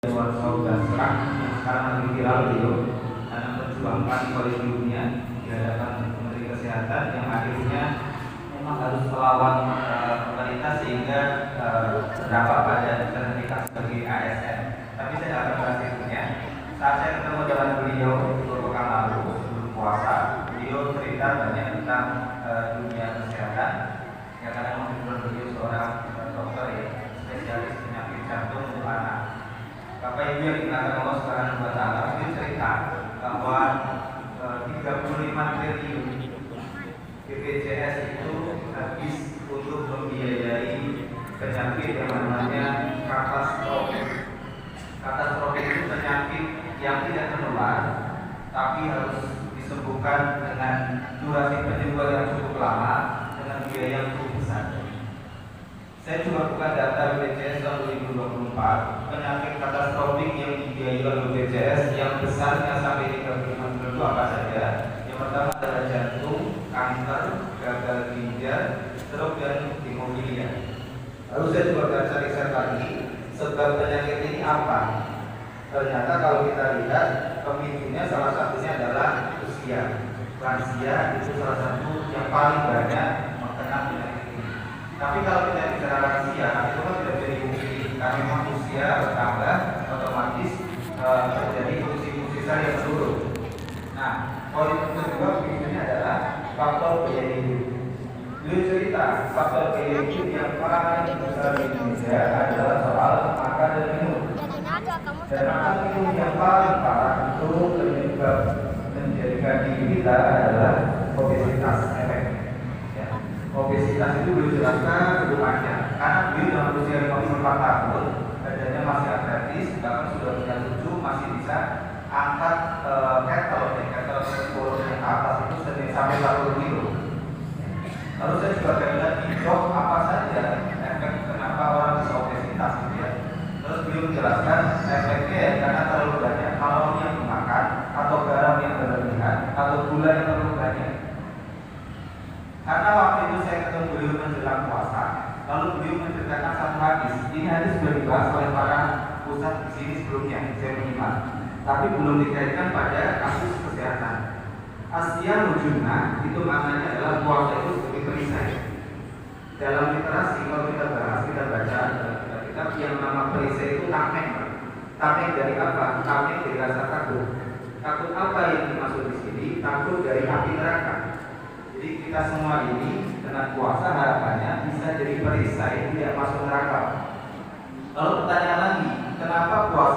dan serang yang sekarang lagi viral beliau karena memperjuangkan kualitas dunia di hadapan Menteri Kesehatan yang akhirnya memang harus melawan pemerintah sehingga berdampak pada sertifikat sebagai ASN. Tapi saya tidak akan bahas itunya. Saat saya ketemu dengan beliau beberapa pekan lalu sebelum puasa, beliau cerita banyak tentang dunia kesehatan. Ya karena memang beliau seorang dokter ya, spesialis penyakit jantung untuk anak. Bapak Ibu yang dikatakan Allah Subhanahu wa Ta'ala, beliau cerita bahwa 35 triliun BPJS itu habis untuk membiayai penyakit yang namanya katastrofi. Katastrofi itu penyakit yang tidak menular, tapi harus disembuhkan dengan durasi penyembuhan yang cukup lama dengan biaya yang cukup besar. Saya juga buka data BPJS tahun 2024, penyakit katastrofik yang dibiayai oleh BPJS yang besarnya sampai 35 triliun apa saja. Yang pertama adalah jantung, kanker, gagal ginjal, stroke dan hemofilia. Lalu saya juga baca riset lagi, sebab penyakit ini apa? Ternyata kalau kita lihat pemicunya salah satunya adalah usia. Lansia itu salah satu yang paling banyak terkena penyakit ini. Tapi kalau kita bicara lansia, itu kan tidak bisa dipungkiri karena memang usia bertambah, otomatis terjadi fungsi-fungsi sel yang menurun. Nah, poin kedua pemicunya adalah faktor biaya hidup. Beliau cerita faktor biaya hidup yang paling besar di Indonesia adalah soal makan dan minum. Dan makan minum yang paling parah itu penyebab menjadikan diri kita adalah obesitas efek. Ya. Obesitas itu beliau jelaskan cukup panjang karena beliau dalam usia 54 tahun badannya masih atletis, bahkan sudah punya cucu, masih bisa angkat kettle yang ke atas itu sampai 40 kilo. Lalu saya juga bilang di dok apa saja efek kenapa orang bisa obesitas gitu ya. Terus beliau menjelaskan efeknya ya, karena terlalu banyak kalori yang dimakan atau garam yang berlebihan atau gula yang terlalu banyak. Karena waktu itu saya ketemu beliau menjelang puasa, lalu beliau menceritakan satu hadis. Ini hadis sudah dibahas oleh para ustadz di sini sebelumnya, saya menyimak. Tapi belum dikaitkan pada kasus kesehatan. Asya mujuna itu maknanya adalah puasa itu sebagai perisai. Dalam literasi kalau kita bahas, kita baca dalam kitab yang nama perisai itu tameng. Tameng dari apa? Tameng dari rasa takut. Takut apa yang dimaksud di sini? Takut dari api neraka. Jadi kita semua ini dengan puasa harapannya bisa jadi perisai tidak masuk neraka. Lalu pertanyaan lagi, kenapa puasa